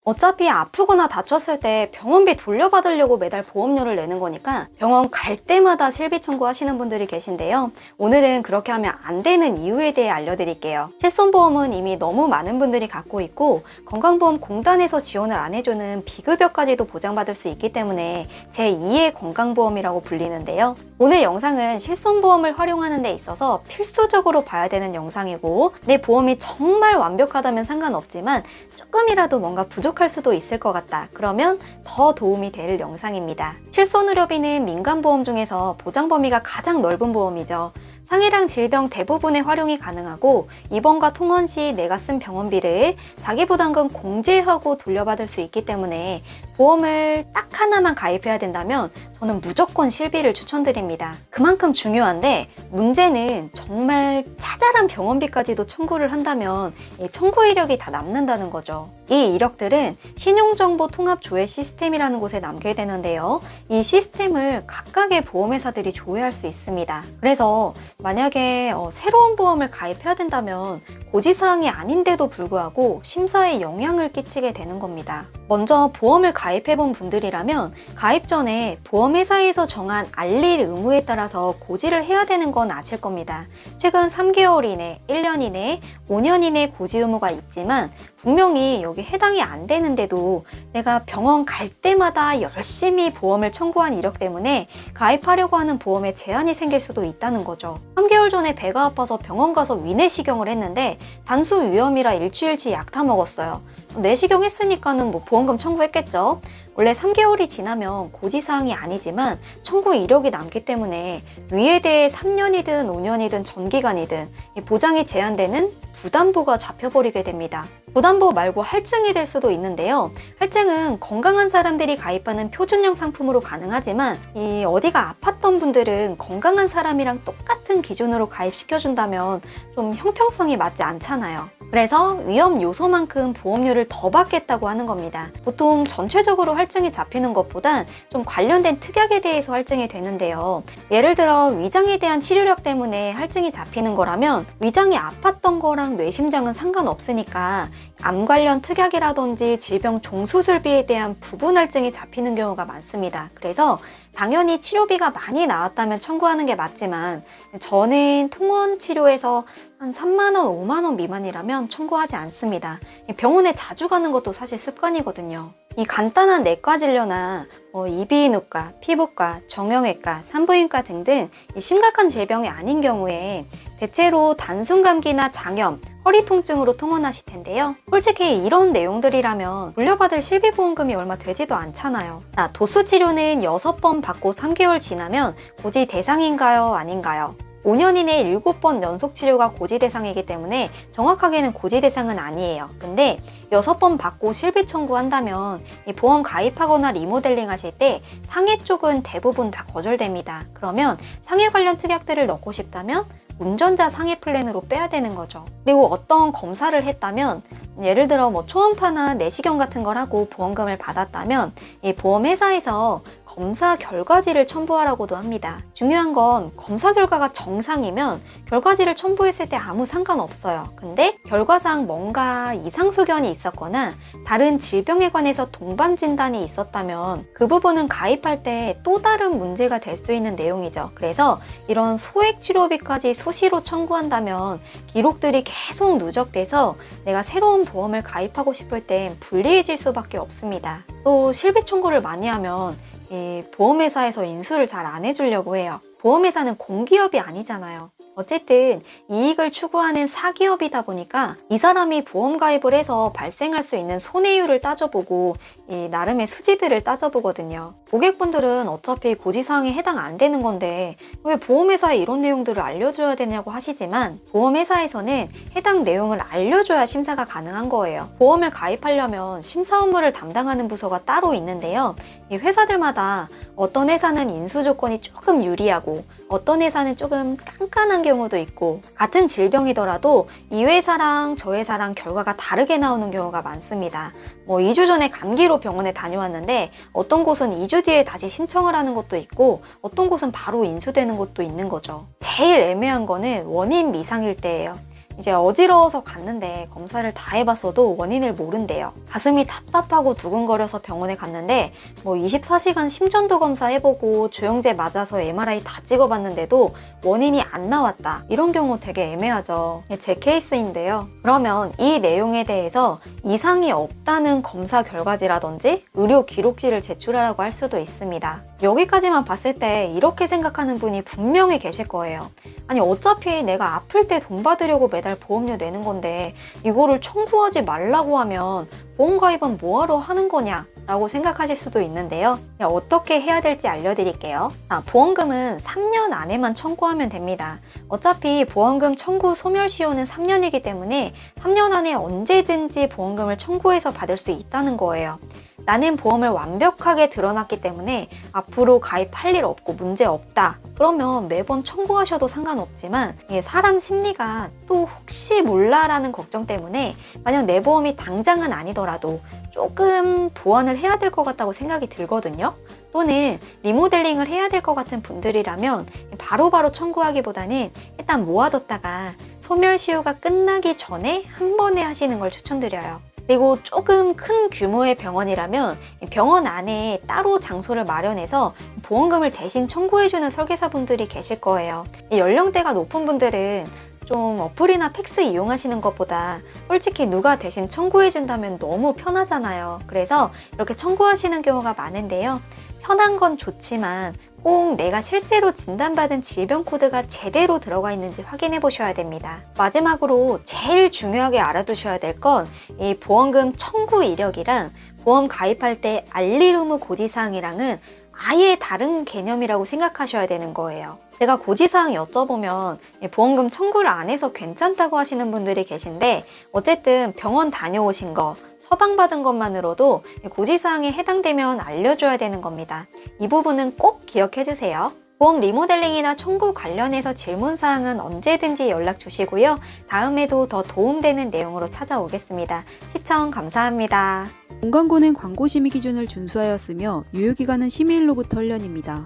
어차피 아프거나 다쳤을 때 병원비 돌려받으려고 매달 보험료를 내는 거니까 병원 갈 때마다 실비 청구하시는 분들이 계신데요. 오늘은 그렇게 하면 안 되는 이유에 대해 알려드릴게요. 실손보험은 이미 너무 많은 분들이 갖고 있고 건강보험공단에서 지원을 안 해주는 비급여까지도 보장받을 수 있기 때문에 제2의 건강보험이라고 불리는데요. 오늘 영상은 실손보험을 활용하는 데 있어서 필수적으로 봐야 되는 영상이고 내 보험이 정말 완벽하다면 상관없지만 조금이라도 뭔가 부족할 수도 있을 것 같다. 그러면 더 도움이 될 영상입니다. 실손의료비는 민간보험 중에서 보장 범위가 가장 넓은 보험이죠. 상해랑 질병 대부분의 활용이 가능하고 입원과 통원 시 내가 쓴 병원비를 자기부담금 공제하고 돌려받을 수 있기 때문에 보험을 딱 하나만 가입해야 된다면 저는 무조건 실비를 추천드립니다. 그만큼 중요한데 문제는 정말 자잘한 병원비까지도 청구를 한다면 이 청구 이력이 다 남는다는 거죠. 이 이력들은 신용정보통합조회 시스템이라는 곳에 남게 되는데요. 이 시스템을 각각의 보험회사들이 조회할 수 있습니다. 그래서 만약에 새로운 보험을 가입해야 된다면 고지사항이 아닌데도 불구하고 심사에 영향을 끼치게 되는 겁니다. 먼저 보험을 가입해본 분들이라면 가입 전에 보험회사에서 정한 알릴 의무에 따라서 고지를 해야 되는 건 아실 겁니다. 최근 3개월 이내, 1년 이내, 5년 이내 고지 의무가 있지만 분명히 여기 해당이 안 되는데도 내가 병원 갈 때마다 열심히 보험을 청구한 이력 때문에 가입하려고 하는 보험에 제한이 생길 수도 있다는 거죠. 3개월 전에 배가 아파서 병원 가서 위내시경을 했는데 단수 위염이라 일주일치 약 타 먹었어요. 내시경 했으니까는 보험금 청구했겠죠. 원래 3개월이 지나면 고지사항이 아니지만 청구 이력이 남기 때문에 위에 대해 3년이든 5년이든 전기간이든 보장이 제한되는 부담보가 잡혀버리게 됩니다. 부담보 말고 할증이 될 수도 있는데요. 할증은 건강한 사람들이 가입하는 표준형 상품으로 가능하지만 어디가 아팠던 분들은 건강한 사람이랑 똑같은 기준으로 가입시켜준다면 좀 형평성이 맞지 않잖아요. 그래서 위험 요소만큼 보험료를 더 받겠다고 하는 겁니다. 보통 전체적으로 할증이 잡히는 것보단 좀 관련된 특약에 대해서 할증이 되는데요. 예를 들어 위장에 대한 치료력 때문에 할증이 잡히는 거라면 위장이 아팠던 거랑 뇌심장은 상관없으니까 암 관련 특약이라든지 질병 종수술비에 대한 부분 할증이 잡히는 경우가 많습니다. 그래서 당연히 치료비가 많이 나왔다면 청구하는 게 맞지만 저는 통원 치료에서 한 3만 원, 5만 원 미만이라면 청구하지 않습니다. 병원에 자주 가는 것도 사실 습관이거든요. 이 간단한 내과 진료나 이비인후과, 피부과, 정형외과, 산부인과 등등 심각한 질병이 아닌 경우에 대체로 단순감기나 장염, 허리 통증으로 통원하실 텐데요. 솔직히 이런 내용들이라면 물려받을 실비보험금이 얼마 되지도 않잖아요. 도수 치료는 6번 받고 3개월 지나면 고지 대상인가요? 아닌가요? 5년 이내 7번 연속 치료가 고지 대상이기 때문에 정확하게는 고지 대상은 아니에요. 근데 6번 받고 실비 청구한다면 이 보험 가입하거나 리모델링 하실 때 상해 쪽은 대부분 다 거절됩니다. 그러면 상해 관련 특약들을 넣고 싶다면 운전자 상해 플랜으로 빼야 되는 거죠. 그리고 어떤 검사를 했다면 예를 들어 초음파나 내시경 같은 걸 하고 보험금을 받았다면 이 보험회사에서 검사 결과지를 첨부하라고도 합니다. 중요한 건 검사 결과가 정상이면 결과지를 첨부했을 때 아무 상관없어요. 근데 결과상 뭔가 이상 소견이 있었거나 다른 질병에 관해서 동반 진단이 있었다면 그 부분은 가입할 때 또 다른 문제가 될 수 있는 내용이죠. 그래서 이런 소액 치료비까지 수시로 청구한다면 기록들이 계속 누적돼서 내가 새로운 보험을 가입하고 싶을 땐 불리해질 수밖에 없습니다. 또 실비 청구를 많이 하면 이 보험회사에서 인수를 잘 안 해주려고 해요. 보험회사는 공기업이 아니잖아요. 어쨌든 이익을 추구하는 사기업이다 보니까 이 사람이 보험 가입을 해서 발생할 수 있는 손해율을 따져보고 이 나름의 수지들을 따져보거든요. 고객분들은 어차피 고지사항에 해당 안 되는 건데 왜 보험회사에 이런 내용들을 알려줘야 되냐고 하시지만 보험회사에서는 해당 내용을 알려줘야 심사가 가능한 거예요. 보험을 가입하려면 심사 업무를 담당하는 부서가 따로 있는데요. 이 회사들마다 어떤 회사는 인수 조건이 조금 유리하고 어떤 회사는 조금 깐깐한 경우도 있고 같은 질병이더라도 이 회사랑 저 회사랑 결과가 다르게 나오는 경우가 많습니다. 2주 전에 감기로 병원에 다녀왔는데 어떤 곳은 2주 뒤에 다시 신청을 하는 것도 있고 어떤 곳은 바로 인수되는 것도 있는 거죠. 제일 애매한 거는 원인 미상일 때예요. 이제 어지러워서 갔는데 검사를 다 해봤어도 원인을 모른대요. 가슴이 답답하고 두근거려서 병원에 갔는데 24시간 심전도 검사 해보고 조영제 맞아서 MRI 다 찍어봤는데도 원인이 안 나왔다. 이런 경우 되게 애매하죠. 제 케이스인데요. 그러면 이 내용에 대해서 이상이 없다는 검사 결과지라든지 의료 기록지를 제출하라고 할 수도 있습니다. 여기까지만 봤을 때 이렇게 생각하는 분이 분명히 계실 거예요. 아니 어차피 내가 아플 때 돈 받으려고 매달 보험료 내는 건데 이거를 청구하지 말라고 하면 보험 가입은 뭐하러 하는 거냐 라고 생각하실 수도 있는데요. 어떻게 해야 될지 알려드릴게요. 보험금은 3년 안에만 청구하면 됩니다. 어차피 보험금 청구 소멸시효는 3년이기 때문에 3년 안에 언제든지 보험금을 청구해서 받을 수 있다는 거예요. 나는 보험을 완벽하게 들어놨기 때문에 앞으로 가입할 일 없고 문제 없다. 그러면 매번 청구하셔도 상관없지만 사람 심리가 또 혹시 몰라라는 걱정 때문에 만약 내 보험이 당장은 아니더라도 조금 보완을 해야 될 것 같다고 생각이 들거든요. 또는 리모델링을 해야 될 것 같은 분들이라면 바로바로 청구하기보다는 일단 모아뒀다가 소멸시효가 끝나기 전에 한 번에 하시는 걸 추천드려요. 그리고 조금 큰 규모의 병원이라면 병원 안에 따로 장소를 마련해서 보험금을 대신 청구해주는 설계사분들이 계실 거예요. 연령대가 높은 분들은 좀 어플이나 팩스 이용하시는 것보다 솔직히 누가 대신 청구해준다면 너무 편하잖아요. 그래서 이렇게 청구하시는 경우가 많은데요. 편한 건 좋지만 꼭 내가 실제로 진단받은 질병 코드가 제대로 들어가 있는지 확인해 보셔야 됩니다. 마지막으로 제일 중요하게 알아두셔야 될 건 이 보험금 청구 이력이랑 보험 가입할 때 알릴 의무 고지사항이랑은 아예 다른 개념이라고 생각하셔야 되는 거예요. 제가 고지사항 여쭤보면 보험금 청구를 안 해서 괜찮다고 하시는 분들이 계신데 어쨌든 병원 다녀오신 거, 처방받은 것만으로도 고지사항에 해당되면 알려줘야 되는 겁니다. 이 부분은 꼭 기억해 주세요. 보험 리모델링이나 청구 관련해서 질문사항은 언제든지 연락 주시고요. 다음에도 더 도움되는 내용으로 찾아오겠습니다. 시청 감사합니다. 본광고는 광고 심의 기준을 준수하였으며 유효기간은 심의일로부터 1년입니다.